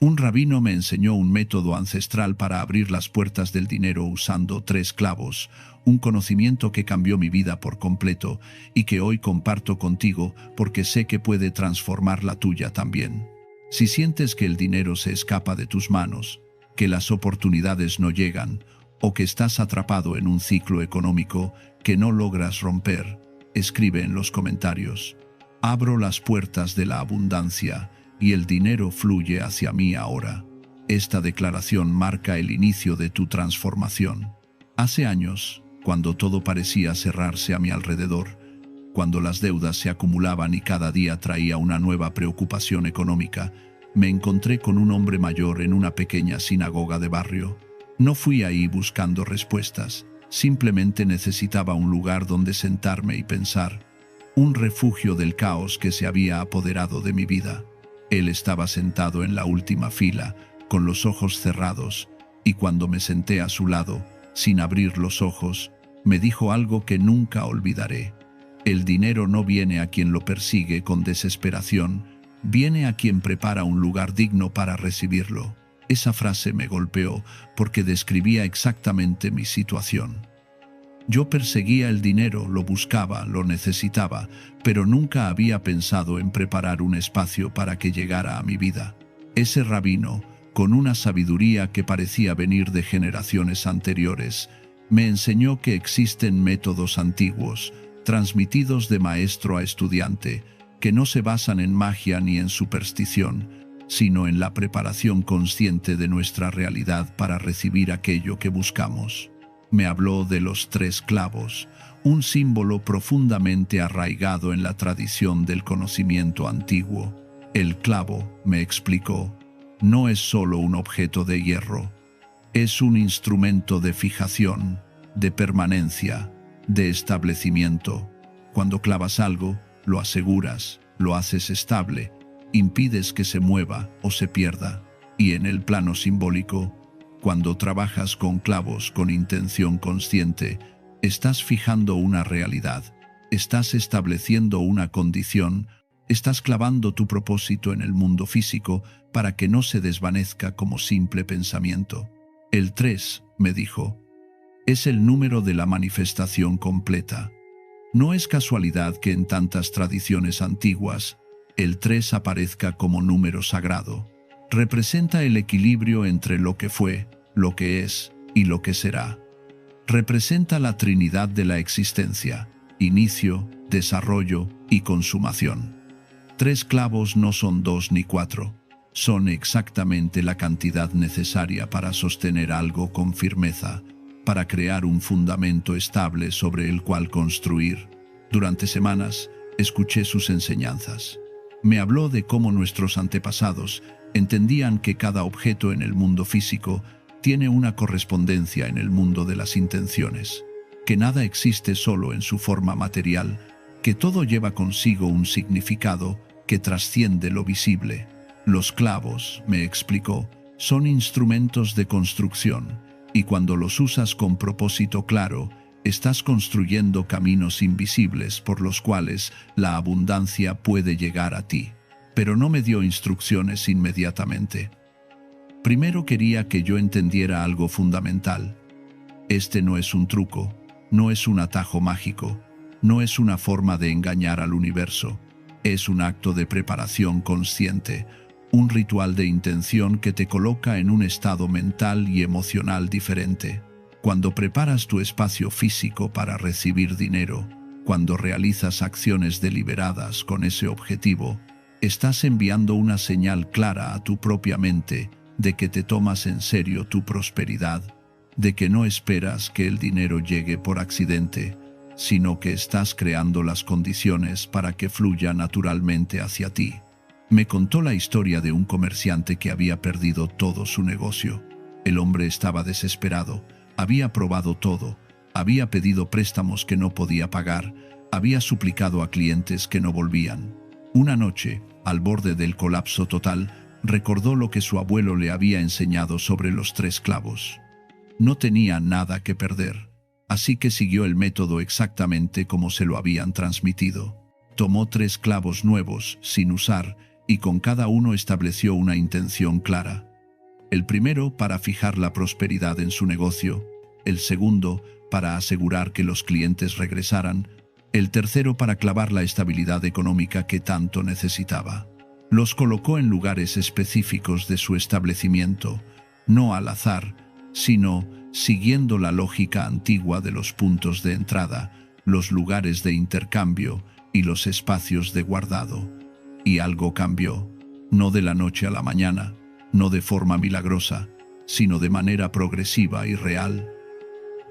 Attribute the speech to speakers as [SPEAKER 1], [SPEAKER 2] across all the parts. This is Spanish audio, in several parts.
[SPEAKER 1] Un rabino me enseñó un método ancestral para abrir las puertas del dinero usando 3 clavos, un conocimiento que cambió mi vida por completo y que hoy comparto contigo porque sé que puede transformar la tuya también. Si sientes que el dinero se escapa de tus manos, que las oportunidades no llegan o que estás atrapado en un ciclo económico que no logras romper, escribe en los comentarios: abro las puertas de la abundancia y el dinero fluye hacia mí ahora. Esta declaración marca el inicio de tu transformación. Hace años, cuando todo parecía cerrarse a mi alrededor, cuando las deudas se acumulaban y cada día traía una nueva preocupación económica, me encontré con un hombre mayor en una pequeña sinagoga de barrio. No fui ahí buscando respuestas, simplemente necesitaba un lugar donde sentarme y pensar, un refugio del caos que se había apoderado de mi vida. Él estaba sentado en la última fila, con los ojos cerrados, y cuando me senté a su lado, sin abrir los ojos, me dijo algo que nunca olvidaré. El dinero no viene a quien lo persigue con desesperación, viene a quien prepara un lugar digno para recibirlo. Esa frase me golpeó porque describía exactamente mi situación. Yo perseguía el dinero, lo buscaba, lo necesitaba, pero nunca había pensado en preparar un espacio para que llegara a mi vida. Ese rabino, con una sabiduría que parecía venir de generaciones anteriores, me enseñó que existen métodos antiguos, transmitidos de maestro a estudiante, que no se basan en magia ni en superstición, sino en la preparación consciente de nuestra realidad para recibir aquello que buscamos. Me habló de los 3 clavos, un símbolo profundamente arraigado en la tradición del conocimiento antiguo. El clavo, me explicó, no es solo un objeto de hierro, es un instrumento de fijación, de permanencia, de establecimiento. Cuando clavas algo, lo aseguras, lo haces estable, impides que se mueva o se pierda. Y en el plano simbólico, cuando trabajas con clavos con intención consciente, estás fijando una realidad, estás estableciendo una condición, estás clavando tu propósito en el mundo físico para que no se desvanezca como simple pensamiento. El 3, me dijo, es el número de la manifestación completa. No es casualidad que en tantas tradiciones antiguas, el 3 aparezca como número sagrado. Representa el equilibrio entre lo que fue, lo que es y lo que será. Representa la Trinidad de la existencia, inicio, desarrollo y consumación. 3 clavos no son 2 ni 4, son exactamente la cantidad necesaria para sostener algo con firmeza, para crear un fundamento estable sobre el cual construir. Durante semanas, escuché sus enseñanzas. Me habló de cómo nuestros antepasados entendían que cada objeto en el mundo físico tiene una correspondencia en el mundo de las intenciones, que nada existe solo en su forma material, que todo lleva consigo un significado que trasciende lo visible. Los clavos, me explicó, son instrumentos de construcción, y cuando los usas con propósito claro, estás construyendo caminos invisibles por los cuales la abundancia puede llegar a ti. Pero no me dio instrucciones inmediatamente. Primero quería que yo entendiera algo fundamental. Este no es un truco, no es un atajo mágico, no es una forma de engañar al universo. Es un acto de preparación consciente, un ritual de intención que te coloca en un estado mental y emocional diferente. Cuando preparas tu espacio físico para recibir dinero, cuando realizas acciones deliberadas con ese objetivo, estás enviando una señal clara a tu propia mente de que te tomas en serio tu prosperidad, de que no esperas que el dinero llegue por accidente, sino que estás creando las condiciones para que fluya naturalmente hacia ti. Me contó la historia de un comerciante que había perdido todo su negocio. El hombre estaba desesperado, había probado todo, había pedido préstamos que no podía pagar, había suplicado a clientes que no volvían. Una noche, al borde del colapso total, recordó lo que su abuelo le había enseñado sobre los 3 clavos. No tenía nada que perder, así que siguió el método exactamente como se lo habían transmitido. Tomó 3 clavos nuevos, sin usar, y con cada uno estableció una intención clara. El primero para fijar la prosperidad en su negocio, el segundo para asegurar que los clientes regresaran, el tercero para clavar la estabilidad económica que tanto necesitaba. Los colocó en lugares específicos de su establecimiento, no al azar, sino siguiendo la lógica antigua de los puntos de entrada, los lugares de intercambio y los espacios de guardado. Y algo cambió, no de la noche a la mañana, no de forma milagrosa, sino de manera progresiva y real.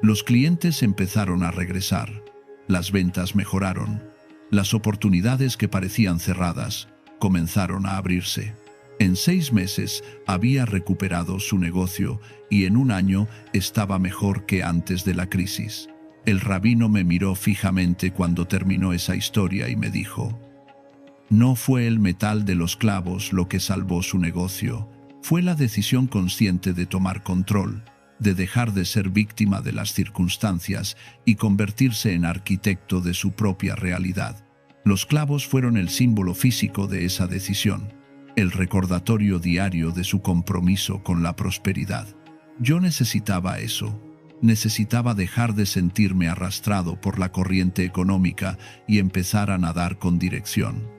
[SPEAKER 1] Los clientes empezaron a regresar, las ventas mejoraron, las oportunidades que parecían cerradas comenzaron a abrirse. En 6 meses había recuperado su negocio y en 1 año estaba mejor que antes de la crisis. El rabino me miró fijamente cuando terminó esa historia y me dijo: no fue el metal de los clavos lo que salvó su negocio, fue la decisión consciente de tomar control, de dejar de ser víctima de las circunstancias y convertirse en arquitecto de su propia realidad. Los clavos fueron el símbolo físico de esa decisión, el recordatorio diario de su compromiso con la prosperidad. Yo necesitaba eso. Necesitaba dejar de sentirme arrastrado por la corriente económica y empezar a nadar con dirección.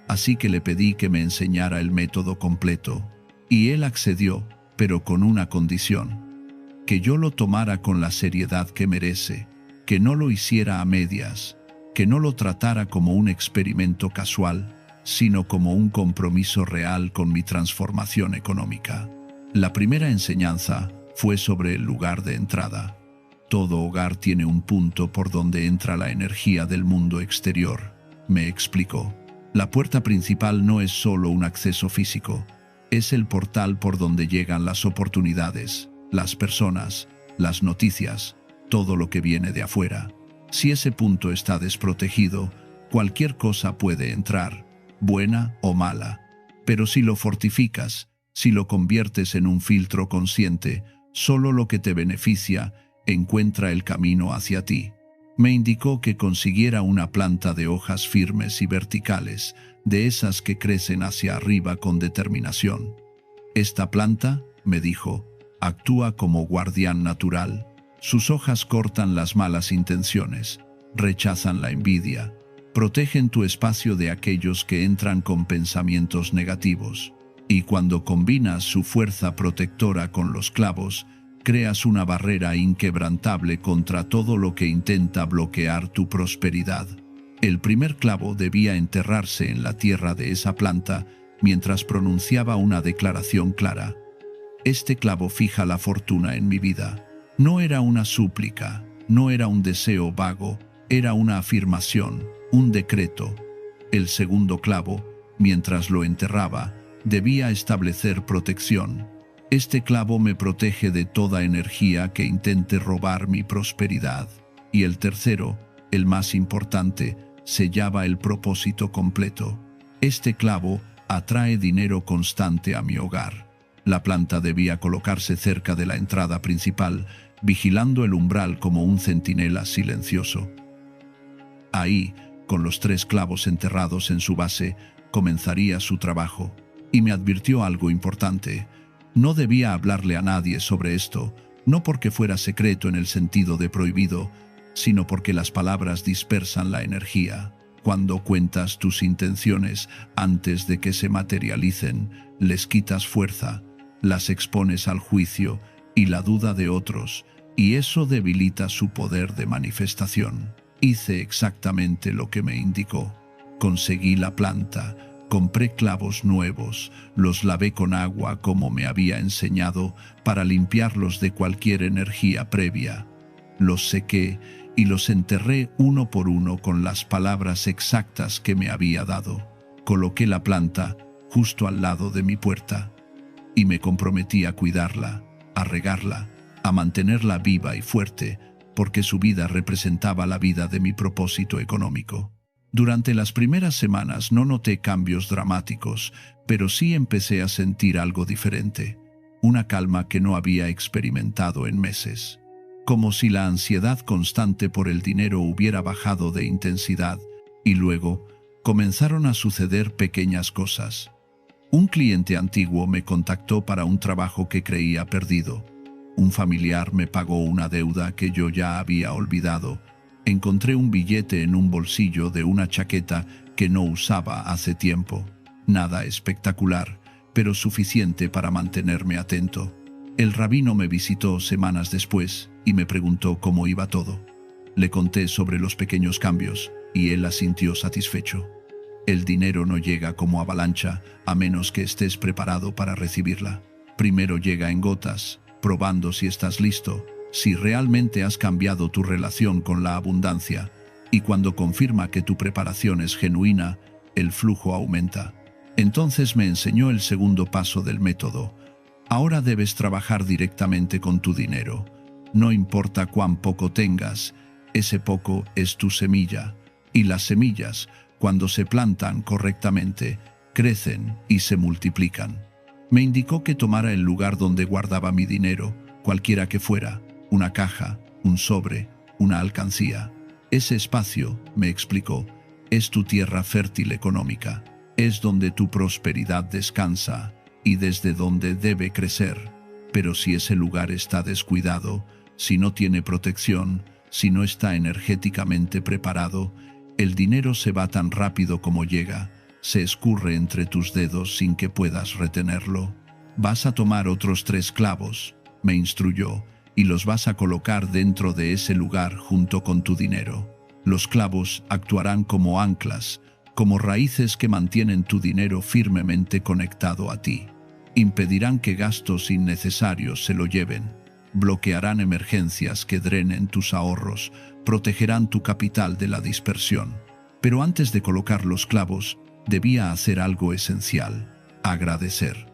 [SPEAKER 1] Así que le pedí que me enseñara el método completo, y él accedió, pero con una condición: que yo lo tomara con la seriedad que merece, que no lo hiciera a medias, que no lo tratara como un experimento casual, sino como un compromiso real con mi transformación económica. La primera enseñanza fue sobre el lugar de entrada. Todo hogar tiene un punto por donde entra la energía del mundo exterior, me explicó. La puerta principal no es solo un acceso físico, es el portal por donde llegan las oportunidades, las personas, las noticias, todo lo que viene de afuera. Si ese punto está desprotegido, cualquier cosa puede entrar, buena o mala. Pero si lo fortificas, si lo conviertes en un filtro consciente, solo lo que te beneficia encuentra el camino hacia ti. Me indicó que consiguiera una planta de hojas firmes y verticales, de esas que crecen hacia arriba con determinación. Esta planta, me dijo, actúa como guardián natural. Sus hojas cortan las malas intenciones, rechazan la envidia, protegen tu espacio de aquellos que entran con pensamientos negativos. Y cuando combinas su fuerza protectora con los clavos, creas una barrera inquebrantable contra todo lo que intenta bloquear tu prosperidad. El primer clavo debía enterrarse en la tierra de esa planta mientras pronunciaba una declaración clara. Este clavo fija la fortuna en mi vida. No era una súplica, no era un deseo vago, era una afirmación, un decreto. El segundo clavo, mientras lo enterraba, debía establecer protección. Este clavo me protege de toda energía que intente robar mi prosperidad. Y el tercero, el más importante, sellaba el propósito completo. Este clavo atrae dinero constante a mi hogar. La planta debía colocarse cerca de la entrada principal, vigilando el umbral como un centinela silencioso. Ahí, con los 3 clavos enterrados en su base, comenzaría su trabajo. Y me advirtió algo importante. No debía hablarle a nadie sobre esto, no porque fuera secreto en el sentido de prohibido, sino porque las palabras dispersan la energía. Cuando cuentas tus intenciones antes de que se materialicen, les quitas fuerza, las expones al juicio y la duda de otros, y eso debilita su poder de manifestación. Hice exactamente lo que me indicó. Conseguí la planta, compré clavos nuevos, los lavé con agua como me había enseñado para limpiarlos de cualquier energía previa. Los sequé y los enterré uno por uno con las palabras exactas que me había dado. Coloqué la planta justo al lado de mi puerta y me comprometí a cuidarla, a regarla, a mantenerla viva y fuerte, porque su vida representaba la vida de mi propósito económico. Durante las primeras semanas no noté cambios dramáticos, pero sí empecé a sentir algo diferente, una calma que no había experimentado en meses. Como si la ansiedad constante por el dinero hubiera bajado de intensidad, y luego comenzaron a suceder pequeñas cosas. Un cliente antiguo me contactó para un trabajo que creía perdido. Un familiar me pagó una deuda que yo ya había olvidado. Encontré un billete en un bolsillo de una chaqueta que no usaba hace tiempo. Nada espectacular, pero suficiente para mantenerme atento. El rabino me visitó semanas después y me preguntó cómo iba todo. Le conté sobre los pequeños cambios y él asintió satisfecho. El dinero no llega como avalancha a menos que estés preparado para recibirla. Primero llega en gotas, probando si estás listo, si realmente has cambiado tu relación con la abundancia, y cuando confirma que tu preparación es genuina, el flujo aumenta. Entonces me enseñó el segundo paso del método. Ahora debes trabajar directamente con tu dinero. No importa cuán poco tengas, ese poco es tu semilla, y las semillas, cuando se plantan correctamente, crecen y se multiplican. Me indicó que tomara el lugar donde guardaba mi dinero, cualquiera que fuera, una caja, un sobre, una alcancía. Ese espacio, me explicó, es tu tierra fértil económica, es donde tu prosperidad descansa y desde donde debe crecer. Pero si ese lugar está descuidado, si no tiene protección, si no está energéticamente preparado, el dinero se va tan rápido como llega, se escurre entre tus dedos sin que puedas retenerlo. Vas a tomar otros 3 clavos, me instruyó, y los vas a colocar dentro de ese lugar junto con tu dinero. Los clavos actuarán como anclas, como raíces que mantienen tu dinero firmemente conectado a ti. Impedirán que gastos innecesarios se lo lleven. Bloquearán emergencias que drenen tus ahorros, protegerán tu capital de la dispersión. Pero antes de colocar los clavos, debía hacer algo esencial: agradecer.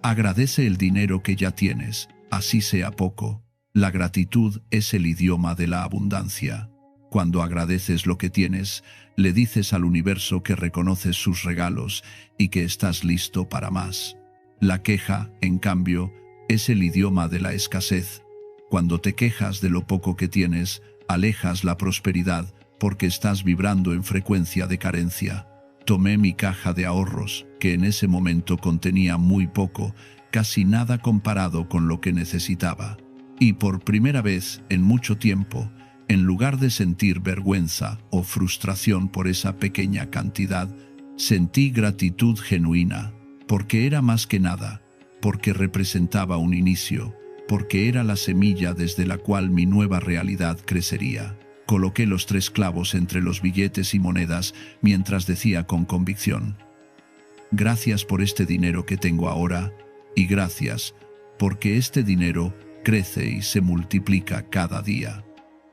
[SPEAKER 1] Agradece el dinero que ya tienes, así sea poco. La gratitud es el idioma de la abundancia. Cuando agradeces lo que tienes, le dices al universo que reconoces sus regalos y que estás listo para más. La queja, en cambio, es el idioma de la escasez. Cuando te quejas de lo poco que tienes, alejas la prosperidad porque estás vibrando en frecuencia de carencia. Tomé mi caja de ahorros, que en ese momento contenía muy poco, casi nada comparado con lo que necesitaba. Y por primera vez en mucho tiempo, en lugar de sentir vergüenza o frustración por esa pequeña cantidad, sentí gratitud genuina, porque era más que nada, porque representaba un inicio, porque era la semilla desde la cual mi nueva realidad crecería. Coloqué los 3 clavos entre los billetes y monedas mientras decía con convicción: gracias por este dinero que tengo ahora, y gracias porque este dinero crece y se multiplica cada día.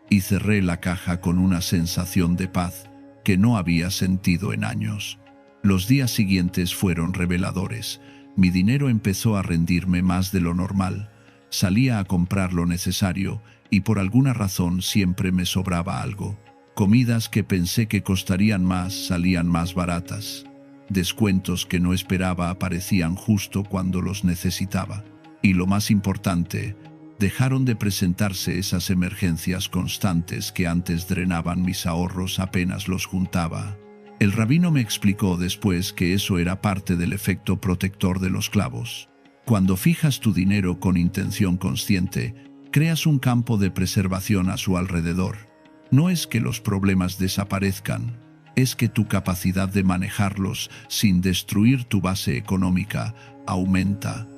[SPEAKER 1] Y cerré la caja con una sensación de paz que no había sentido en años. Los días siguientes fueron reveladores. Mi dinero empezó a rendirme más de lo normal. Salía a comprar lo necesario y por alguna razón siempre me sobraba algo. Comidas que pensé que costarían más salían más baratas. Descuentos que no esperaba aparecían justo cuando los necesitaba. Y lo más importante, dejaron de presentarse esas emergencias constantes que antes drenaban mis ahorros apenas los juntaba. El rabino me explicó después que eso era parte del efecto protector de los clavos. Cuando fijas tu dinero con intención consciente, creas un campo de preservación a su alrededor. No es que los problemas desaparezcan, es que tu capacidad de manejarlos sin destruir tu base económica aumenta.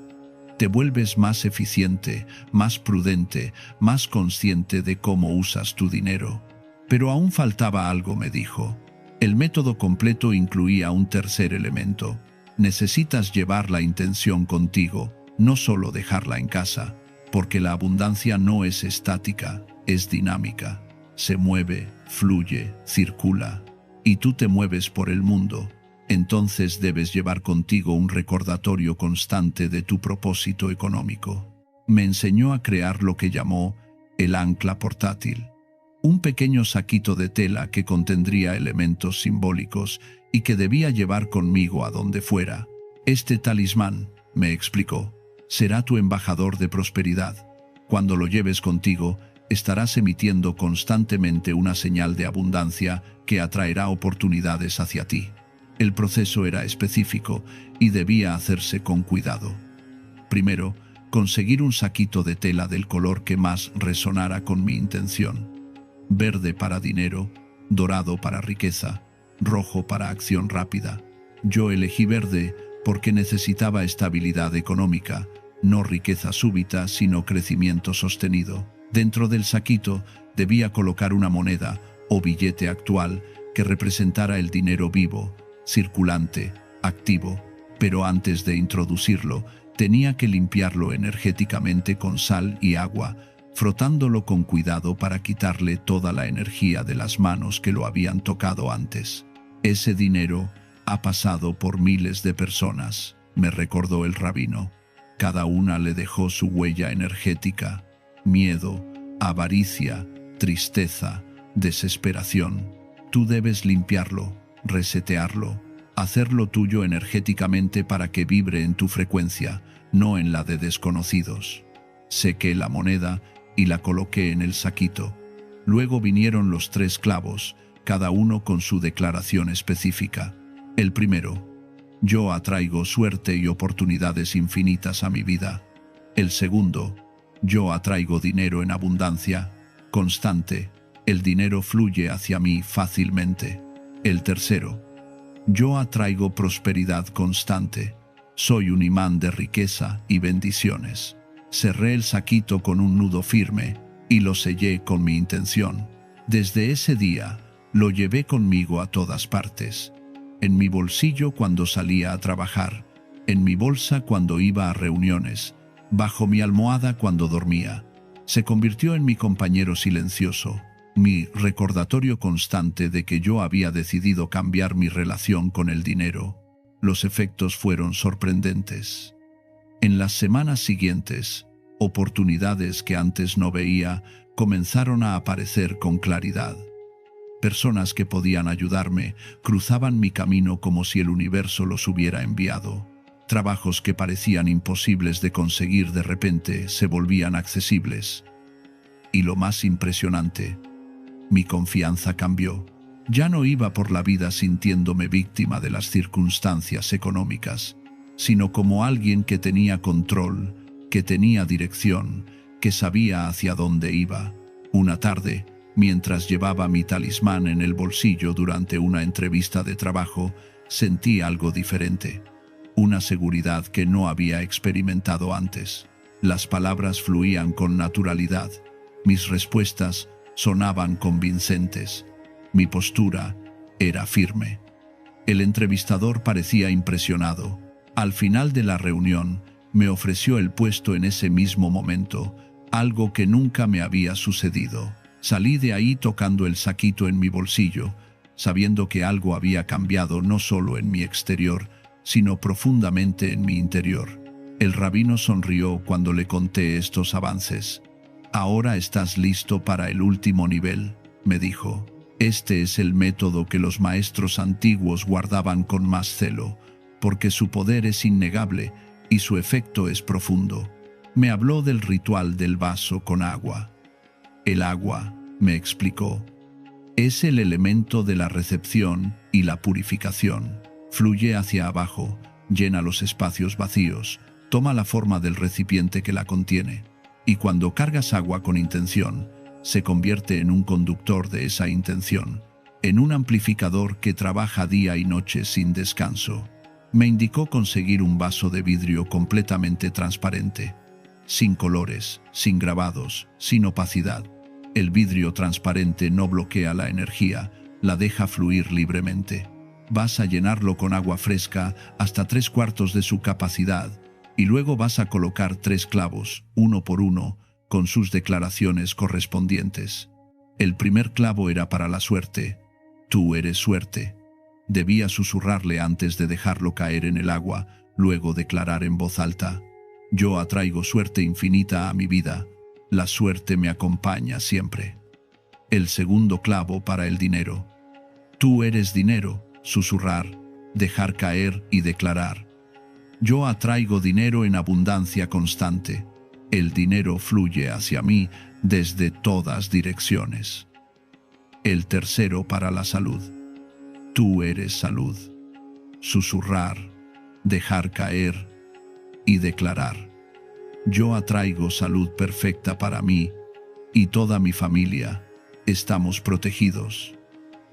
[SPEAKER 1] Te vuelves más eficiente, más prudente, más consciente de cómo usas tu dinero. Pero aún faltaba algo, me dijo. El método completo incluía un tercer elemento. Necesitas llevar la intención contigo, no solo dejarla en casa, porque la abundancia no es estática, es dinámica. Se mueve, fluye, circula, y tú te mueves por el mundo. Entonces debes llevar contigo un recordatorio constante de tu propósito económico. Me enseñó a crear lo que llamó el ancla portátil. Un pequeño saquito de tela que contendría elementos simbólicos y que debía llevar conmigo a donde fuera. Este talismán, me explicó, será tu embajador de prosperidad. Cuando lo lleves contigo, estarás emitiendo constantemente una señal de abundancia que atraerá oportunidades hacia ti. El proceso era específico y debía hacerse con cuidado. Primero, conseguir un saquito de tela del color que más resonara con mi intención. Verde para dinero, dorado para riqueza, rojo para acción rápida. Yo elegí verde porque necesitaba estabilidad económica, no riqueza súbita, sino crecimiento sostenido. Dentro del saquito debía colocar una moneda o billete actual que representara el dinero vivo, circulante, activo, pero antes de introducirlo, tenía que limpiarlo energéticamente con sal y agua, frotándolo con cuidado para quitarle toda la energía de las manos que lo habían tocado antes. Ese dinero ha pasado por miles de personas, me recordó el rabino. Cada una le dejó su huella energética: miedo, avaricia, tristeza, desesperación. Tú debes limpiarlo, resetearlo, hacerlo tuyo energéticamente para que vibre en tu frecuencia, no en la de desconocidos. Sequé la moneda y la coloqué en el saquito. Luego vinieron los 3 clavos, cada uno con su declaración específica. El primero: yo atraigo suerte y oportunidades infinitas a mi vida. El segundo: yo atraigo dinero en abundancia, constante. El dinero fluye hacia mí fácilmente. El tercero: yo atraigo prosperidad constante. Soy un imán de riqueza y bendiciones. Cerré el saquito con un nudo firme y lo sellé con mi intención. Desde ese día, lo llevé conmigo a todas partes. En mi bolsillo cuando salía a trabajar, en mi bolsa cuando iba a reuniones, bajo mi almohada cuando dormía. Se convirtió en mi compañero silencioso, mi recordatorio constante de que yo había decidido cambiar mi relación con el dinero. Los efectos fueron sorprendentes. En las semanas siguientes, oportunidades que antes no veía comenzaron a aparecer con claridad. Personas que podían ayudarme cruzaban mi camino como si el universo los hubiera enviado. Trabajos que parecían imposibles de conseguir de repente se volvían accesibles. Y lo más impresionante, mi confianza cambió. Ya no iba por la vida sintiéndome víctima de las circunstancias económicas, sino como alguien que tenía control, que tenía dirección, que sabía hacia dónde iba. Una tarde, mientras llevaba mi talismán en el bolsillo durante una entrevista de trabajo, sentí algo diferente. Una seguridad que no había experimentado antes. Las palabras fluían con naturalidad. Mis respuestas sonaban convincentes. Mi postura era firme. El entrevistador parecía impresionado. Al final de la reunión, me ofreció el puesto en ese mismo momento, algo que nunca me había sucedido. Salí de ahí tocando el saquito en mi bolsillo, sabiendo que algo había cambiado no solo en mi exterior, sino profundamente en mi interior. El rabino sonrió cuando le conté estos avances. Ahora estás listo para el último nivel, me dijo. Este es el método que los maestros antiguos guardaban con más celo, porque su poder es innegable y su efecto es profundo. Me habló del ritual del vaso con agua. El agua, me explicó, es el elemento de la recepción y la purificación. Fluye hacia abajo, llena los espacios vacíos, toma la forma del recipiente que la contiene. Y cuando cargas agua con intención, se convierte en un conductor de esa intención, en un amplificador que trabaja día y noche sin descanso. Me indicó conseguir un vaso de vidrio completamente transparente, sin colores, sin grabados, sin opacidad. El vidrio transparente no bloquea la energía, la deja fluir libremente. Vas a llenarlo con agua fresca hasta 3/4 de su capacidad y luego vas a colocar 3 clavos, uno por uno, con sus declaraciones correspondientes. El primer clavo era para la suerte. Tú eres suerte. Debía susurrarle antes de dejarlo caer en el agua, luego declarar en voz alta: yo atraigo suerte infinita a mi vida. La suerte me acompaña siempre. El segundo clavo para el dinero. Tú eres dinero. Susurrar, dejar caer y declarar: yo atraigo dinero en abundancia constante. El dinero fluye hacia mí desde todas direcciones. El tercero para la salud. Tú eres salud. susurrar, dejar caer y declarar: yo atraigo salud perfecta para mí y toda mi familia. Estamos protegidos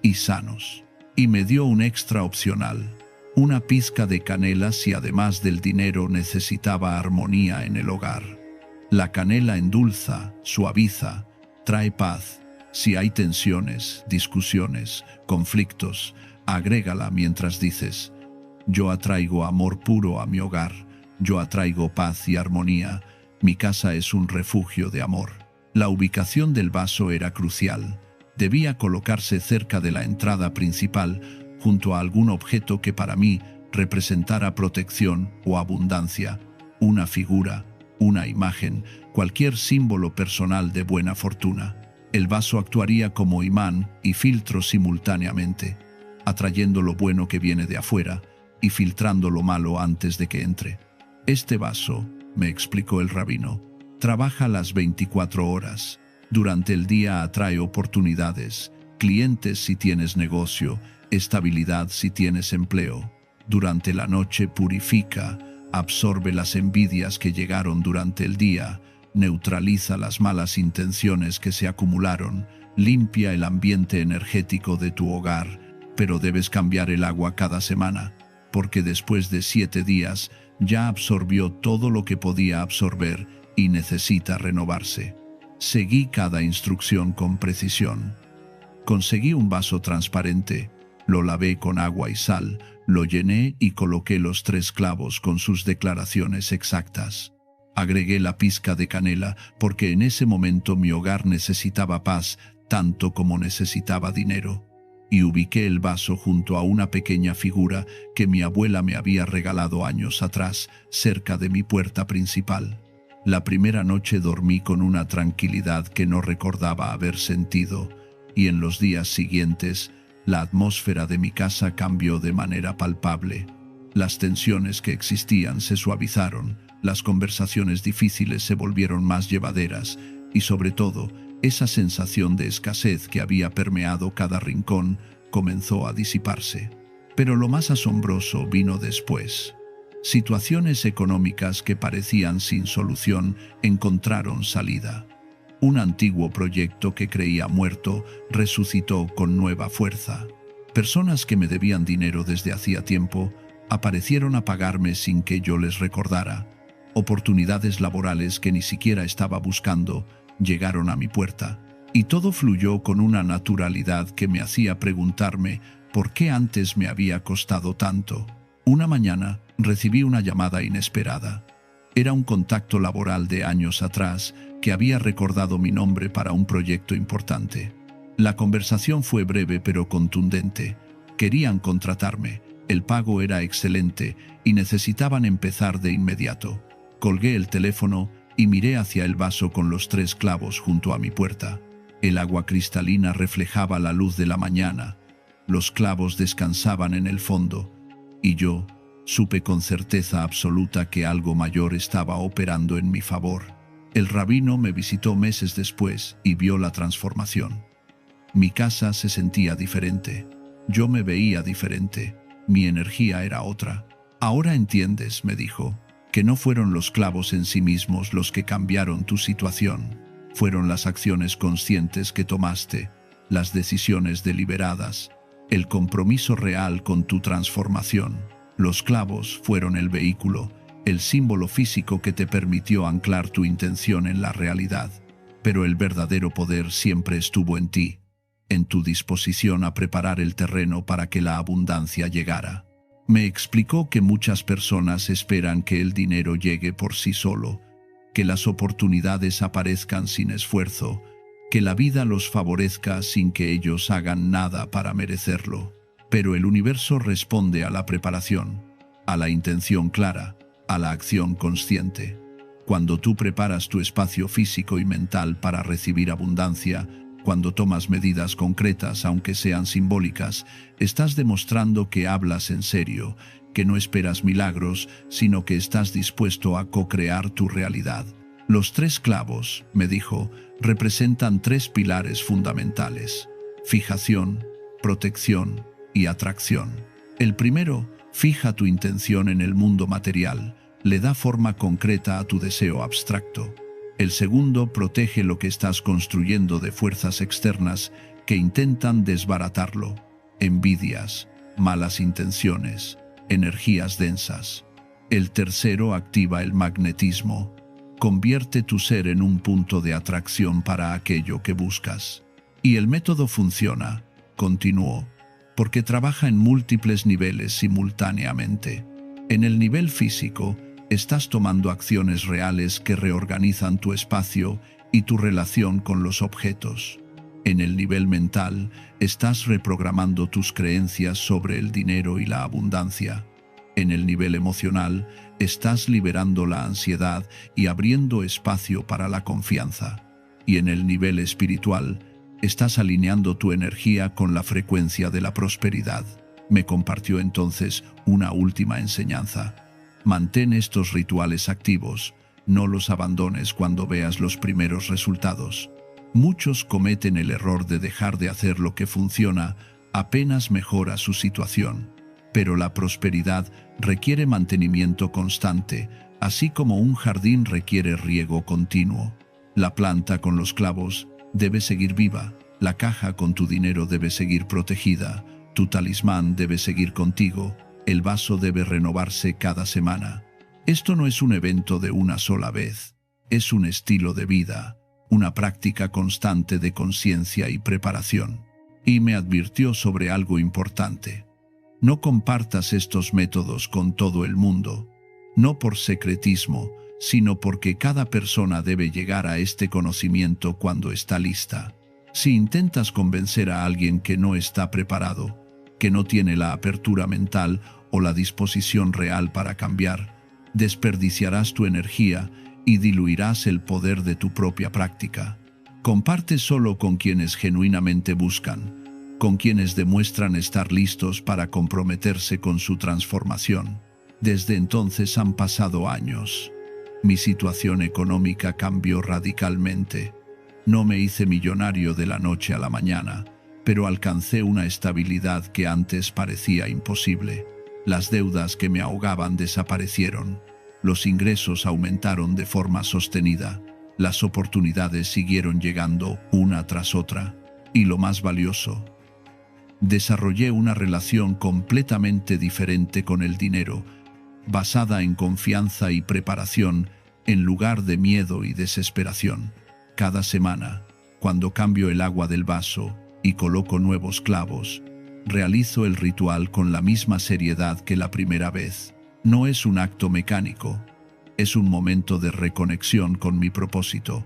[SPEAKER 1] y sanos. Y me dio un extra opcional, una pizca de canela si además del dinero necesitaba armonía en el hogar. La canela endulza, suaviza, trae paz. Si hay tensiones, discusiones, conflictos, agrégala mientras dices: yo atraigo amor puro a mi hogar, yo atraigo paz y armonía, mi casa es un refugio de amor. La ubicación del vaso era crucial. Debía colocarse cerca de la entrada principal, junto a algún objeto que para mí representara protección o abundancia, una figura, una imagen, cualquier símbolo personal de buena fortuna. El vaso actuaría como imán y filtro simultáneamente, atrayendo lo bueno que viene de afuera y filtrando lo malo antes de que entre. Este vaso, me explicó el rabino, trabaja las 24 horas. Durante el día atrae oportunidades, clientes si tienes negocio, estabilidad si tienes empleo. Durante la noche purifica, absorbe las envidias que llegaron durante el día, neutraliza las malas intenciones que se acumularon, limpia el ambiente energético de tu hogar, pero debes cambiar el agua cada semana, porque después de 7 días ya absorbió todo lo que podía absorber y necesita renovarse. Seguí cada instrucción con precisión. Conseguí un vaso transparente, lo lavé con agua y sal, lo llené y coloqué los 3 clavos con sus declaraciones exactas. Agregué la pizca de canela porque en ese momento mi hogar necesitaba paz tanto como necesitaba dinero. Y ubiqué el vaso junto a una pequeña figura que mi abuela me había regalado años atrás, cerca de mi puerta principal. La primera noche dormí con una tranquilidad que no recordaba haber sentido, y en los días siguientes, la atmósfera de mi casa cambió de manera palpable. Las tensiones que existían se suavizaron, las conversaciones difíciles se volvieron más llevaderas, y sobre todo, esa sensación de escasez que había permeado cada rincón comenzó a disiparse. Pero lo más asombroso vino después. Situaciones económicas que parecían sin solución encontraron salida. Un antiguo proyecto que creía muerto resucitó con nueva fuerza. Personas que me debían dinero desde hacía tiempo aparecieron a pagarme sin que yo les recordara. Oportunidades laborales que ni siquiera estaba buscando llegaron a mi puerta, y todo fluyó con una naturalidad que me hacía preguntarme por qué antes me había costado tanto. Una mañana recibí una llamada inesperada. Era un contacto laboral de años atrás que había recordado mi nombre para un proyecto importante. La conversación fue breve pero contundente. Querían contratarme, el pago era excelente y necesitaban empezar de inmediato. Colgué el teléfono y miré hacia el vaso con los 3 clavos junto a mi puerta. El agua cristalina reflejaba la luz de la mañana. Los clavos descansaban en el fondo, y yo supe con certeza absoluta que algo mayor estaba operando en mi favor. El rabino me visitó meses después y vio la transformación. Mi casa se sentía diferente. Yo me veía diferente. Mi energía era otra. Ahora entiendes, me dijo, que no fueron los clavos en sí mismos los que cambiaron tu situación. Fueron las acciones conscientes que tomaste, las decisiones deliberadas, el compromiso real con tu transformación. Los clavos fueron el vehículo, el símbolo físico que te permitió anclar tu intención en la realidad. Pero el verdadero poder siempre estuvo en ti, en tu disposición a preparar el terreno para que la abundancia llegara. Me explicó que muchas personas esperan que el dinero llegue por sí solo, que las oportunidades aparezcan sin esfuerzo, que la vida los favorezca sin que ellos hagan nada para merecerlo. Pero el universo responde a la preparación, a la intención clara, a la acción consciente. Cuando tú preparas tu espacio físico y mental para recibir abundancia, cuando tomas medidas concretas, aunque sean simbólicas, estás demostrando que hablas en serio, que no esperas milagros, sino que estás dispuesto a co-crear tu realidad. Los 3 clavos, me dijo, representan 3 pilares fundamentales: fijación, protección y atracción. El primero Fija tu intención en el mundo material, le da forma concreta a tu deseo abstracto. El segundo protege lo que estás construyendo de fuerzas externas que intentan desbaratarlo. Envidias, malas intenciones, energías densas. El tercero activa el magnetismo. Convierte tu ser en un punto de atracción para aquello que buscas. Y el método funciona, continuó, porque trabaja en múltiples niveles simultáneamente. En el nivel físico, estás tomando acciones reales que reorganizan tu espacio y tu relación con los objetos. En el nivel mental, estás reprogramando tus creencias sobre el dinero y la abundancia. En el nivel emocional, estás liberando la ansiedad y abriendo espacio para la confianza. Y en el nivel espiritual, estás alineando tu energía con la frecuencia de la prosperidad. Me compartió entonces una última enseñanza. Mantén estos rituales activos, no los abandones cuando veas los primeros resultados. Muchos cometen el error de dejar de hacer lo que funciona apenas mejora su situación. Pero la prosperidad requiere mantenimiento constante, así como un jardín requiere riego continuo. La planta con los clavos debe seguir viva, la caja con tu dinero debe seguir protegida, tu talismán debe seguir contigo, el vaso debe renovarse cada semana. Esto no es un evento de una sola vez, es un estilo de vida, una práctica constante de conciencia y preparación. Y me advirtió sobre algo importante. No compartas estos métodos con todo el mundo, no por secretismo, sino porque cada persona debe llegar a este conocimiento cuando está lista. Si intentas convencer a alguien que no está preparado, que no tiene la apertura mental o la disposición real para cambiar, desperdiciarás tu energía y diluirás el poder de tu propia práctica. Comparte solo con quienes genuinamente buscan, con quienes demuestran estar listos para comprometerse con su transformación. Desde entonces han pasado años. Mi situación económica cambió radicalmente. No me hice millonario de la noche a la mañana, pero alcancé una estabilidad que antes parecía imposible. Las deudas que me ahogaban desaparecieron. Los ingresos aumentaron de forma sostenida. Las oportunidades siguieron llegando una tras otra. Y lo más valioso, desarrollé una relación completamente diferente con el dinero, basada en confianza y preparación en lugar de miedo y desesperación. Cada semana, cuando cambio el agua del vaso y coloco nuevos clavos, realizo el ritual con la misma seriedad que la primera vez. No es un acto mecánico, es un momento de reconexión con mi propósito,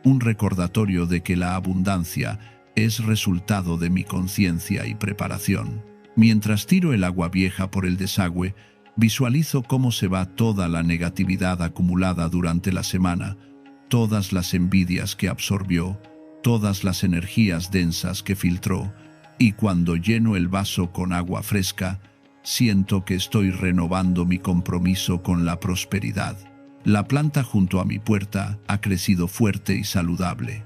[SPEAKER 1] un recordatorio de que la abundancia es resultado de mi conciencia y preparación. Mientras tiro el agua vieja por el desagüe, visualizo cómo se va toda la negatividad acumulada durante la semana, todas las envidias que absorbió, todas las energías densas que filtró, y cuando lleno el vaso con agua fresca, siento que estoy renovando mi compromiso con la prosperidad. La planta junto a mi puerta ha crecido fuerte y saludable.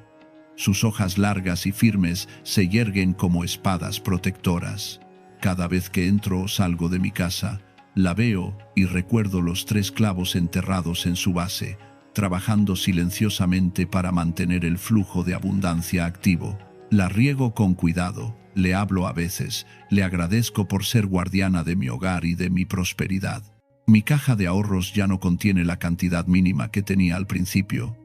[SPEAKER 1] Sus hojas largas y firmes se yerguen como espadas protectoras. Cada vez que entro o salgo de mi casa, la veo y recuerdo los 3 clavos enterrados en su base, trabajando silenciosamente para mantener el flujo de abundancia activo. La riego con cuidado, le hablo a veces, le agradezco por ser guardiana de mi hogar y de mi prosperidad. Mi caja de ahorros ya no contiene la cantidad mínima que tenía al principio.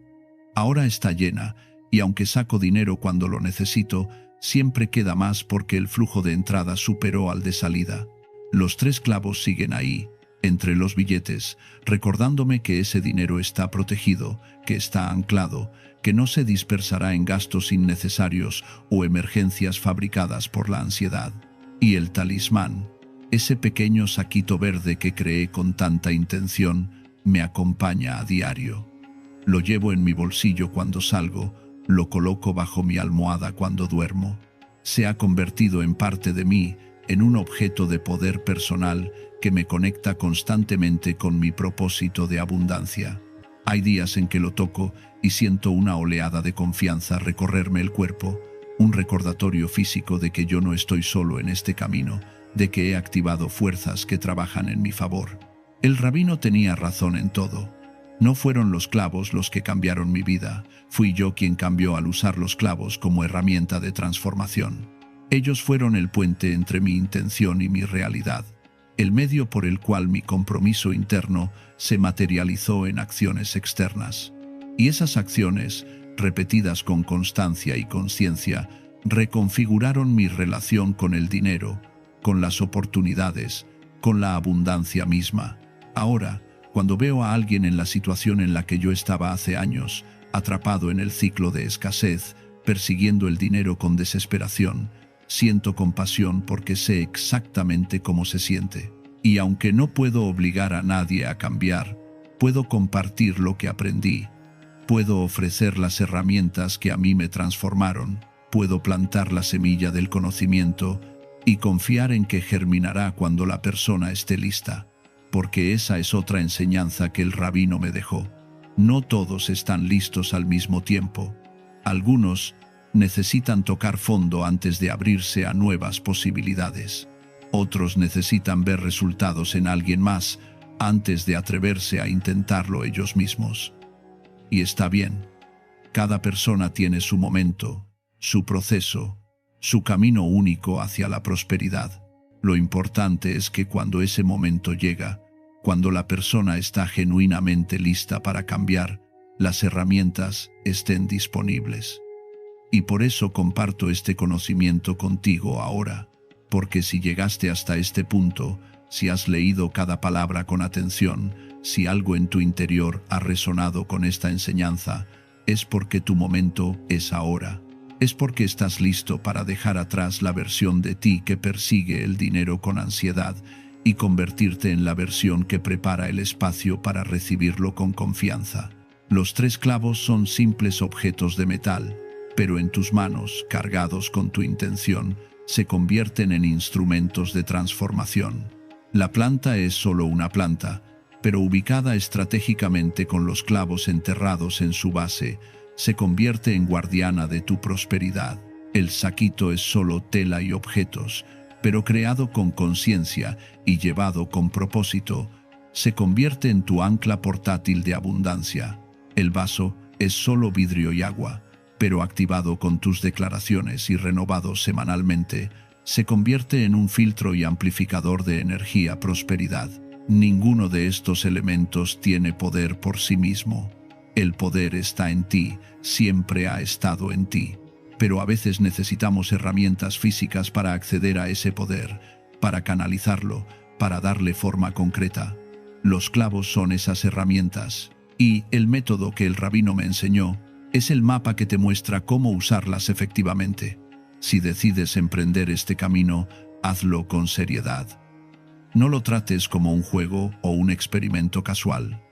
[SPEAKER 1] Ahora está llena, y aunque saco dinero cuando lo necesito, siempre queda más porque el flujo de entrada superó al de salida. Los 3 clavos siguen ahí, entre los billetes, recordándome que ese dinero está protegido, que está anclado, que no se dispersará en gastos innecesarios o emergencias fabricadas por la ansiedad. Y el talismán, ese pequeño saquito verde que creé con tanta intención, me acompaña a diario. Lo llevo en mi bolsillo cuando salgo, lo coloco bajo mi almohada cuando duermo. Se ha convertido en parte de mí, en un objeto de poder personal que me conecta constantemente con mi propósito de abundancia. Hay días en que lo toco y siento una oleada de confianza recorrerme el cuerpo, un recordatorio físico de que yo no estoy solo en este camino, de que he activado fuerzas que trabajan en mi favor. El rabino tenía razón en todo. No fueron los clavos los que cambiaron mi vida, fui yo quien cambió al usar los clavos como herramienta de transformación. Ellos fueron el puente entre mi intención y mi realidad, el medio por el cual mi compromiso interno se materializó en acciones externas. Y esas acciones, repetidas con constancia y conciencia, reconfiguraron mi relación con el dinero, con las oportunidades, con la abundancia misma. Ahora, cuando veo a alguien en la situación en la que yo estaba hace años, atrapado en el ciclo de escasez, persiguiendo el dinero con desesperación, siento compasión porque sé exactamente cómo se siente. Y aunque no puedo obligar a nadie a cambiar, puedo compartir lo que aprendí. Puedo ofrecer las herramientas que a mí me transformaron. Puedo plantar la semilla del conocimiento y confiar en que germinará cuando la persona esté lista. Porque esa es otra enseñanza que el rabino me dejó. No todos están listos al mismo tiempo. Algunos necesitan tocar fondo antes de abrirse a nuevas posibilidades. Otros necesitan ver resultados en alguien más antes de atreverse a intentarlo ellos mismos. Y está bien. Cada persona tiene su momento, su proceso, su camino único hacia la prosperidad. Lo importante es que cuando ese momento llega, cuando la persona está genuinamente lista para cambiar, las herramientas estén disponibles. Y por eso comparto este conocimiento contigo ahora, porque si llegaste hasta este punto, si has leído cada palabra con atención, si algo en tu interior ha resonado con esta enseñanza, es porque tu momento es ahora. Es porque estás listo para dejar atrás la versión de ti que persigue el dinero con ansiedad y convertirte en la versión que prepara el espacio para recibirlo con confianza. Los 3 clavos son simples objetos de metal, pero en tus manos, cargados con tu intención, se convierten en instrumentos de transformación. La planta es solo una planta, pero ubicada estratégicamente con los clavos enterrados en su base, se convierte en guardiana de tu prosperidad. El saquito es solo tela y objetos, pero creado con conciencia y llevado con propósito, se convierte en tu ancla portátil de abundancia. El vaso es solo vidrio y agua, pero activado con tus declaraciones y renovado semanalmente, se convierte en un filtro y amplificador de energía prosperidad. Ninguno de estos elementos tiene poder por sí mismo. El poder está en ti, siempre ha estado en ti. Pero a veces necesitamos herramientas físicas para acceder a ese poder, para canalizarlo, para darle forma concreta. Los clavos son esas herramientas, y el método que el rabino me enseñó es el mapa que te muestra cómo usarlas efectivamente. Si decides emprender este camino, hazlo con seriedad. No lo trates como un juego o un experimento casual.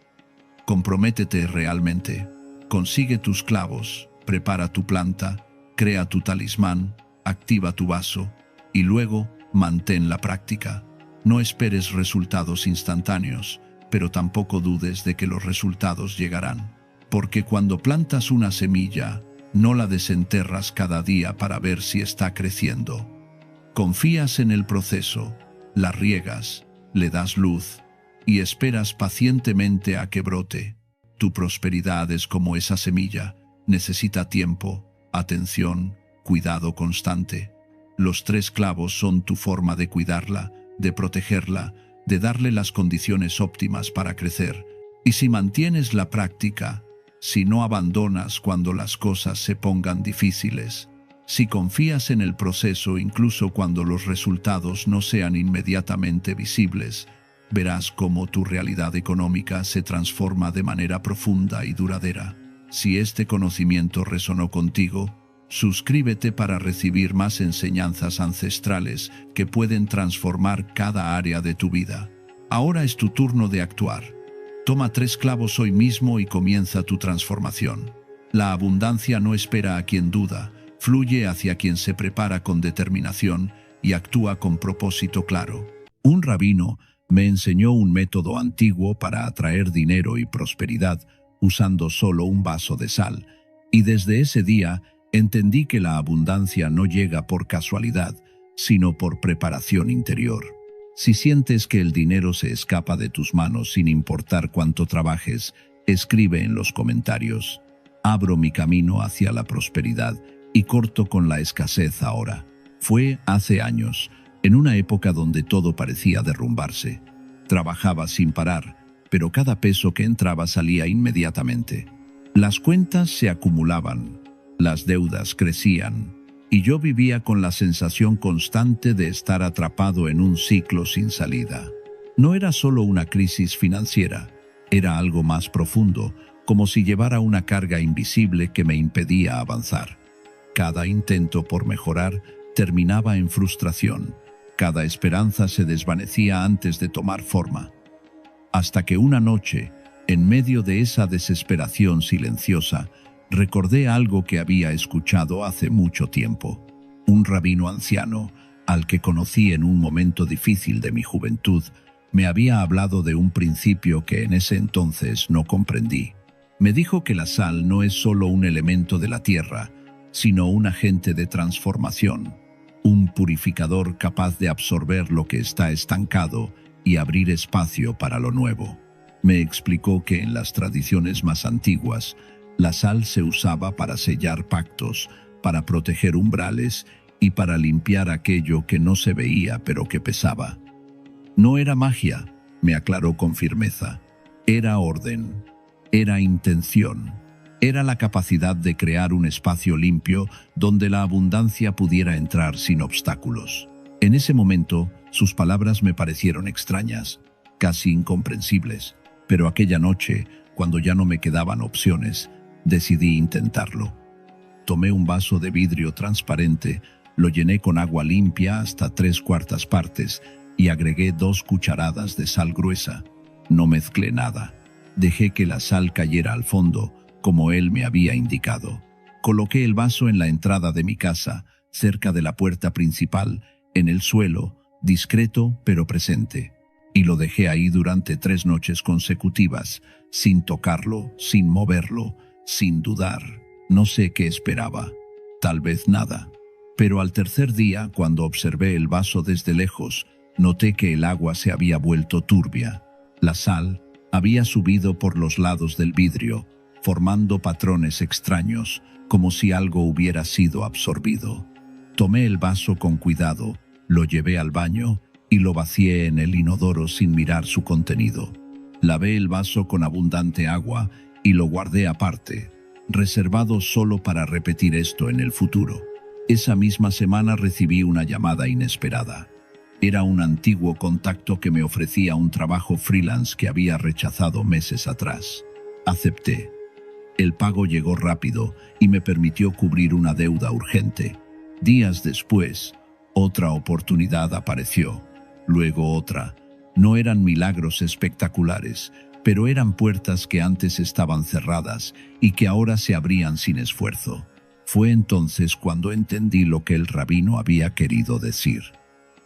[SPEAKER 1] Comprométete realmente. Consigue tus clavos, prepara tu planta, crea tu talismán, activa tu vaso y luego mantén la práctica. No esperes resultados instantáneos, pero tampoco dudes de que los resultados llegarán. Porque cuando plantas una semilla, no la desenterras cada día para ver si está creciendo. Confías en el proceso, la riegas, le das luz y esperas pacientemente a que brote. Tu prosperidad es como esa semilla, necesita tiempo, atención, cuidado constante. Los 3 clavos son tu forma de cuidarla, de protegerla, de darle las condiciones óptimas para crecer. Y si mantienes la práctica, si no abandonas cuando las cosas se pongan difíciles, si confías en el proceso incluso cuando los resultados no sean inmediatamente visibles, verás cómo tu realidad económica se transforma de manera profunda y duradera. Si este conocimiento resonó contigo, suscríbete para recibir más enseñanzas ancestrales que pueden transformar cada área de tu vida. Ahora es tu turno de actuar. Toma 3 clavos hoy mismo y comienza tu transformación. La abundancia no espera a quien duda, fluye hacia quien se prepara con determinación y actúa con propósito claro. Un rabino me enseñó un método antiguo para atraer dinero y prosperidad usando solo un vaso de sal, y desde ese día entendí que la abundancia no llega por casualidad, sino por preparación interior. Si sientes que el dinero se escapa de tus manos sin importar cuánto trabajes, escribe en los comentarios: abro mi camino hacia la prosperidad y corto con la escasez ahora. Fue hace años, en una época donde todo parecía derrumbarse. Trabajaba sin parar, pero cada peso que entraba salía inmediatamente. Las cuentas se acumulaban, las deudas crecían, y yo vivía con la sensación constante de estar atrapado en un ciclo sin salida. No era solo una crisis financiera, era algo más profundo, como si llevara una carga invisible que me impedía avanzar. Cada intento por mejorar terminaba en frustración. Cada esperanza se desvanecía antes de tomar forma. Hasta que una noche, en medio de esa desesperación silenciosa, recordé algo que había escuchado hace mucho tiempo. Un rabino anciano, al que conocí en un momento difícil de mi juventud, me había hablado de un principio que en ese entonces no comprendí. Me dijo que la sal no es solo un elemento de la tierra, sino un agente de transformación, un purificador capaz de absorber lo que está estancado y abrir espacio para lo nuevo. Me explicó que en las tradiciones más antiguas, la sal se usaba para sellar pactos, para proteger umbrales y para limpiar aquello que no se veía pero que pesaba. No era magia, me aclaró con firmeza. Era orden, era intención, era la capacidad de crear un espacio limpio donde la abundancia pudiera entrar sin obstáculos. En ese momento, sus palabras me parecieron extrañas, casi incomprensibles, pero aquella noche, cuando ya no me quedaban opciones, decidí intentarlo. Tomé un vaso de vidrio transparente, lo llené con agua limpia hasta 3/4 partes y agregué 2 cucharadas de sal gruesa. No mezclé nada. Dejé que la sal cayera al fondo, como él me había indicado. Coloqué el vaso en la entrada de mi casa, cerca de la puerta principal, en el suelo, discreto pero presente. Y lo dejé ahí durante 3 noches consecutivas, sin tocarlo, sin moverlo, sin dudar. No sé qué esperaba. Tal vez nada. Pero al tercer día, cuando observé el vaso desde lejos, noté que el agua se había vuelto turbia. La sal había subido por los lados del vidrio, formando patrones extraños, como si algo hubiera sido absorbido. Tomé el vaso con cuidado, lo llevé al baño y lo vacié en el inodoro sin mirar su contenido. Lavé el vaso con abundante agua y lo guardé aparte, reservado solo para repetir esto en el futuro. Esa misma semana recibí una llamada inesperada. Era un antiguo contacto que me ofrecía un trabajo freelance que había rechazado meses atrás. Acepté. El pago llegó rápido y me permitió cubrir una deuda urgente. Días después, otra oportunidad apareció, luego otra. No eran milagros espectaculares, pero eran puertas que antes estaban cerradas y que ahora se abrían sin esfuerzo. Fue entonces cuando entendí lo que el rabino había querido decir.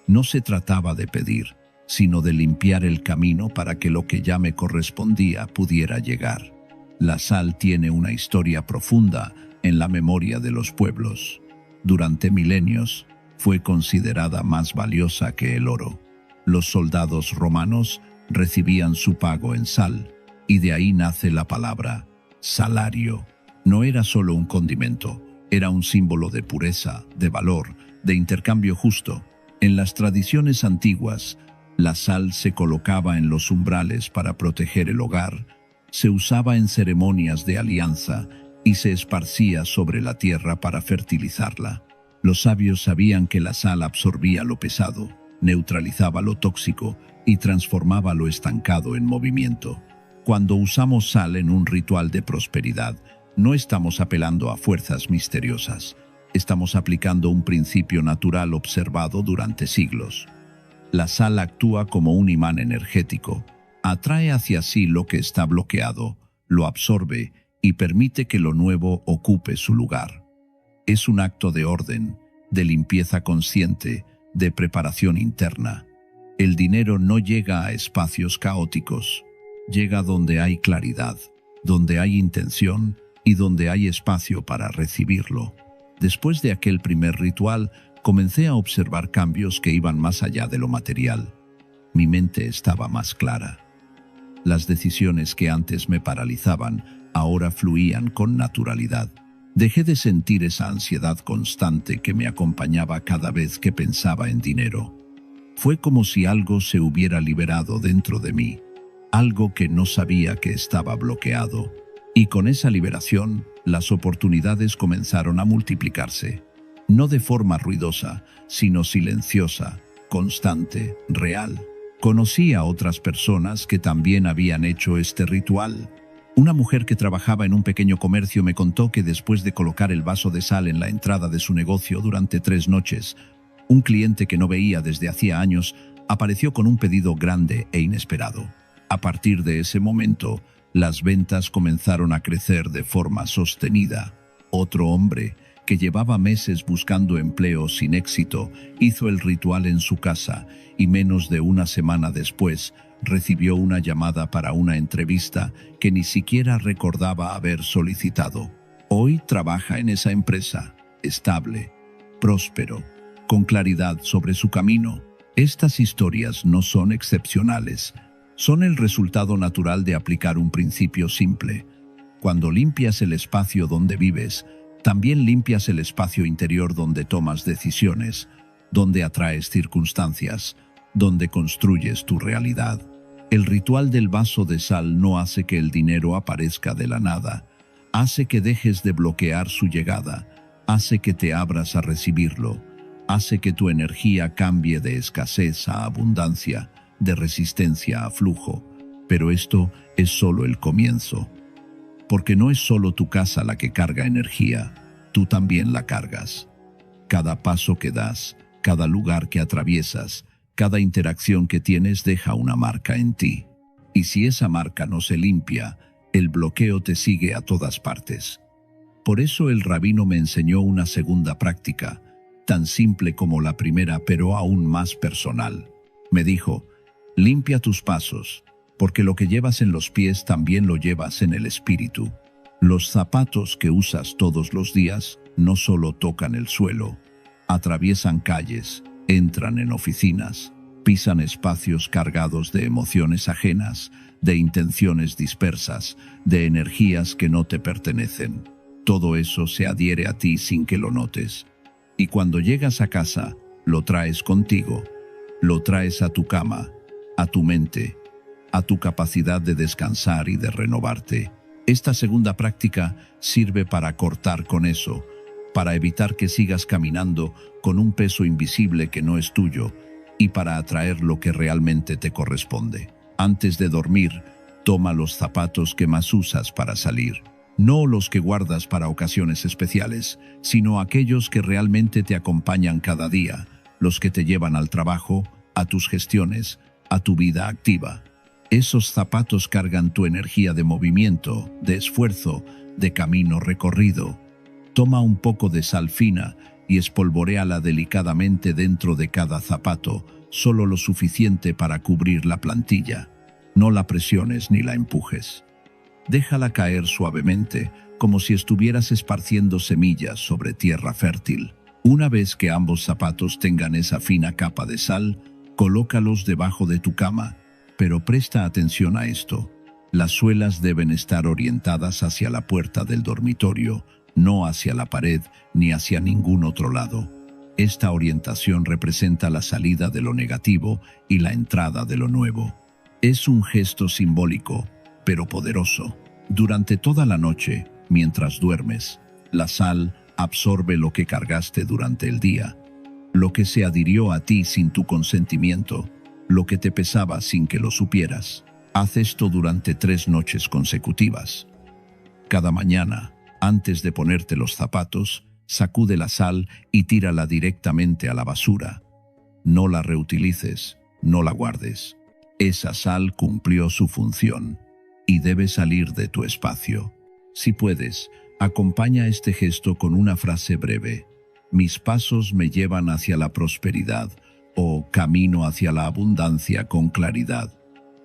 [SPEAKER 1] No se trataba de pedir, sino de limpiar el camino para que lo que ya me correspondía pudiera llegar. La sal tiene una historia profunda en la memoria de los pueblos. Durante milenios, fue considerada más valiosa que el oro. Los soldados romanos recibían su pago en sal, y de ahí nace la palabra salario. No era solo un condimento, era un símbolo de pureza, de valor, de intercambio justo. En las tradiciones antiguas, la sal se colocaba en los umbrales para proteger el hogar, se usaba en ceremonias de alianza y se esparcía sobre la tierra para fertilizarla. Los sabios sabían que la sal absorbía lo pesado, neutralizaba lo tóxico y transformaba lo estancado en movimiento. Cuando usamos sal en un ritual de prosperidad, no estamos apelando a fuerzas misteriosas. Estamos aplicando un principio natural observado durante siglos. La sal actúa como un imán energético. Atrae hacia sí lo que está bloqueado, lo absorbe y permite que lo nuevo ocupe su lugar. Es un acto de orden, de limpieza consciente, de preparación interna. El dinero no llega a espacios caóticos, llega donde hay claridad, donde hay intención y donde hay espacio para recibirlo. Después de aquel primer ritual, Comencé a observar cambios que iban más allá de lo material. Mi mente estaba más clara. Las decisiones que antes me paralizaban ahora fluían con naturalidad. Dejé de sentir esa ansiedad constante que me acompañaba cada vez que pensaba en dinero. Fue como si algo se hubiera liberado dentro de mí, algo que no sabía que estaba bloqueado. Y con esa liberación, las oportunidades comenzaron a multiplicarse. No de forma ruidosa, sino silenciosa, constante, real. Conocí a otras personas que también habían hecho este ritual. Una mujer que trabajaba en un pequeño comercio me contó que después de colocar el vaso de sal en la entrada de su negocio durante 3 noches, un cliente que no veía desde hacía años apareció con un pedido grande e inesperado. A partir de ese momento, las ventas comenzaron a crecer de forma sostenida. Otro hombre, que llevaba meses buscando empleo sin éxito, hizo el ritual en su casa y menos de una semana después recibió una llamada para una entrevista que ni siquiera recordaba haber solicitado. Hoy trabaja en esa empresa, estable, próspero, con claridad sobre su camino. Estas historias no son excepcionales, son el resultado natural de aplicar un principio simple. Cuando limpias el espacio donde vives, también limpias el espacio interior donde tomas decisiones, donde atraes circunstancias, donde construyes tu realidad. El ritual del vaso de sal no hace que el dinero aparezca de la nada, hace que dejes de bloquear su llegada, hace que te abras a recibirlo, hace que tu energía cambie de escasez a abundancia, de resistencia a flujo. Pero esto es solo el comienzo. Porque no es solo tu casa la que carga energía, tú también la cargas. Cada paso que das, cada lugar que atraviesas, cada interacción que tienes deja una marca en ti. Y si esa marca no se limpia, el bloqueo te sigue a todas partes. Por eso el rabino me enseñó una segunda práctica, tan simple como la primera pero aún más personal. Me dijo, limpia tus pasos, porque lo que llevas en los pies también lo llevas en el espíritu. Los zapatos que usas todos los días no solo tocan el suelo, atraviesan calles, entran en oficinas, pisan espacios cargados de emociones ajenas, de intenciones dispersas, de energías que no te pertenecen. Todo eso se adhiere a ti sin que lo notes. Y cuando llegas a casa, lo traes contigo, lo traes a tu cama, a tu mente, a tu capacidad de descansar y de renovarte. Esta segunda práctica sirve para cortar con eso, para evitar que sigas caminando con un peso invisible que no es tuyo y para atraer lo que realmente te corresponde. Antes de dormir, toma los zapatos que más usas para salir. No los que guardas para ocasiones especiales, sino aquellos que realmente te acompañan cada día, los que te llevan al trabajo, a tus gestiones, a tu vida activa. Esos zapatos cargan tu energía de movimiento, de esfuerzo, de camino recorrido. Toma un poco de sal fina y espolvoréala delicadamente dentro de cada zapato, solo lo suficiente para cubrir la plantilla. No la presiones ni la empujes. Déjala caer suavemente, como si estuvieras esparciendo semillas sobre tierra fértil. Una vez que ambos zapatos tengan esa fina capa de sal, colócalos debajo de tu cama. Pero presta atención a esto. Las suelas deben estar orientadas hacia la puerta del dormitorio, no hacia la pared ni hacia ningún otro lado. Esta orientación representa la salida de lo negativo y la entrada de lo nuevo. Es un gesto simbólico, pero poderoso. Durante toda la noche, mientras duermes, la sal absorbe lo que cargaste durante el día, lo que se adhirió a ti sin tu consentimiento, lo que te pesaba sin que lo supieras. Haz esto durante 3 noches consecutivas. Cada mañana, antes de ponerte los zapatos, sacude la sal y tírala directamente a la basura. No la reutilices, no la guardes. Esa sal cumplió su función y debe salir de tu espacio. Si puedes, acompaña este gesto con una frase breve. Mis pasos me llevan hacia la prosperidad o camino hacia la abundancia con claridad.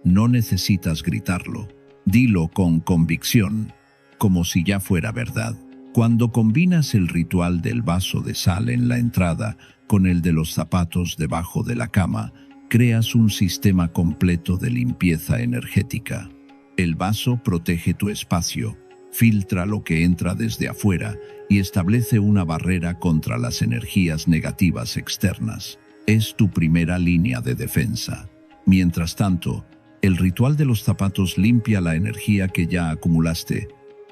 [SPEAKER 1] No necesitas gritarlo. Dilo con convicción, como si ya fuera verdad. Cuando combinas el ritual del vaso de sal en la entrada con el de los zapatos debajo de la cama, creas un sistema completo de limpieza energética. El vaso protege tu espacio, filtra lo que entra desde afuera y establece una barrera contra las energías negativas externas. Es tu primera línea de defensa. Mientras tanto, el ritual de los zapatos limpia la energía que ya acumulaste,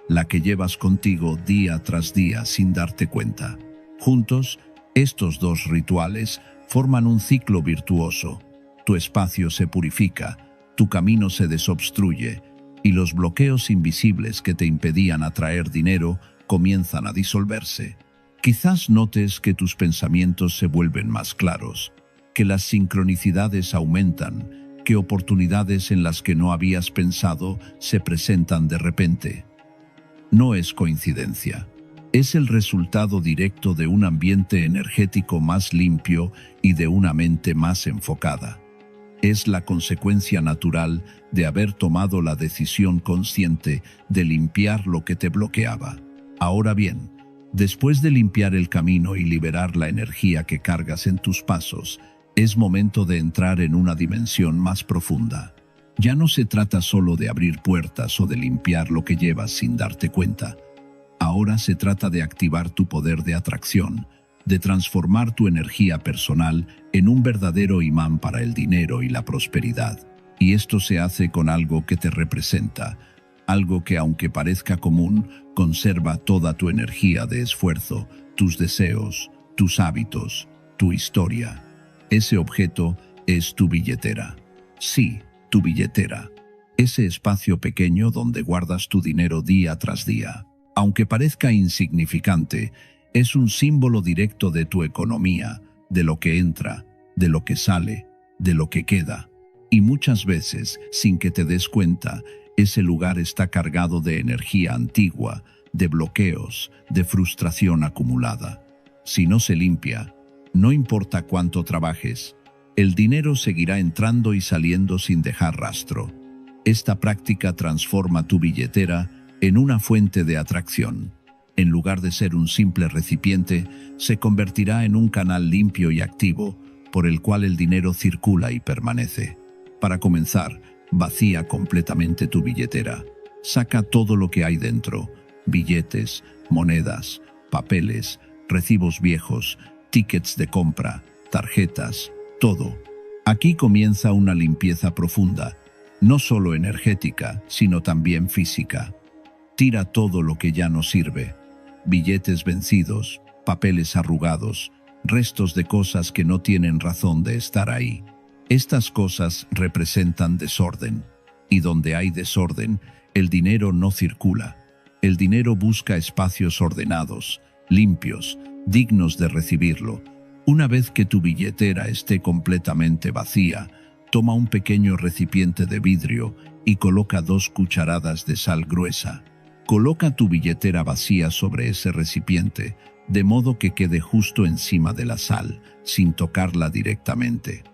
[SPEAKER 1] la que llevas contigo día tras día sin darte cuenta. Juntos, estos dos rituales forman un ciclo virtuoso. Tu espacio se purifica, tu camino se desobstruye y los bloqueos invisibles que te impedían atraer dinero comienzan a disolverse. Quizás notes que tus pensamientos se vuelven más claros, que las sincronicidades aumentan, que oportunidades en las que no habías pensado se presentan de repente. No es coincidencia. Es el resultado directo de un ambiente energético más limpio y de una mente más enfocada. Es la consecuencia natural de haber tomado la decisión consciente de limpiar lo que te bloqueaba. Ahora bien, después de limpiar el camino y liberar la energía que cargas en tus pasos, es momento de entrar en una dimensión más profunda. Ya no se trata solo de abrir puertas o de limpiar lo que llevas sin darte cuenta. Ahora se trata de activar tu poder de atracción, de transformar tu energía personal en un verdadero imán para el dinero y la prosperidad. Y esto se hace con algo que te representa, algo que, aunque parezca común, conserva toda tu energía de esfuerzo, tus deseos, tus hábitos, tu historia. Ese objeto es tu billetera. Sí, tu billetera. Ese espacio pequeño donde guardas tu dinero día tras día. Aunque parezca insignificante, es un símbolo directo de tu economía, de lo que entra, de lo que sale, de lo que queda. Y muchas veces, sin que te des cuenta, ese lugar está cargado de energía antigua, de bloqueos, de frustración acumulada. Si no se limpia, no importa cuánto trabajes, el dinero seguirá entrando y saliendo sin dejar rastro. Esta práctica transforma tu billetera en una fuente de atracción. En lugar de ser un simple recipiente, se convertirá en un canal limpio y activo, por el cual el dinero circula y permanece. Para comenzar, vacía completamente tu billetera. Saca todo lo que hay dentro: billetes, monedas, papeles, recibos viejos, tickets de compra, tarjetas, todo. Aquí comienza una limpieza profunda, no solo energética, sino también física. Tira todo lo que ya no sirve: billetes vencidos, papeles arrugados, restos de cosas que no tienen razón de estar ahí. Estas cosas representan desorden, y donde hay desorden, el dinero no circula. El dinero busca espacios ordenados, limpios, dignos de recibirlo. Una vez que tu billetera esté completamente vacía, toma un pequeño recipiente de vidrio y coloca 2 cucharadas de sal gruesa. Coloca tu billetera vacía sobre ese recipiente, de modo que quede justo encima de la sal, sin tocarla directamente.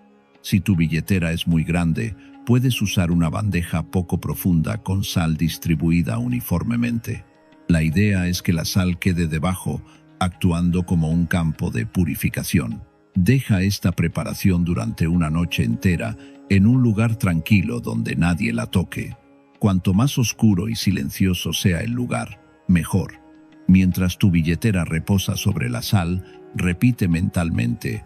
[SPEAKER 1] Si tu billetera es muy grande, puedes usar una bandeja poco profunda con sal distribuida uniformemente. La idea es que la sal quede debajo, actuando como un campo de purificación. Deja esta preparación durante una noche entera en un lugar tranquilo donde nadie la toque. Cuanto más oscuro y silencioso sea el lugar, mejor. Mientras tu billetera reposa sobre la sal, repite mentalmente: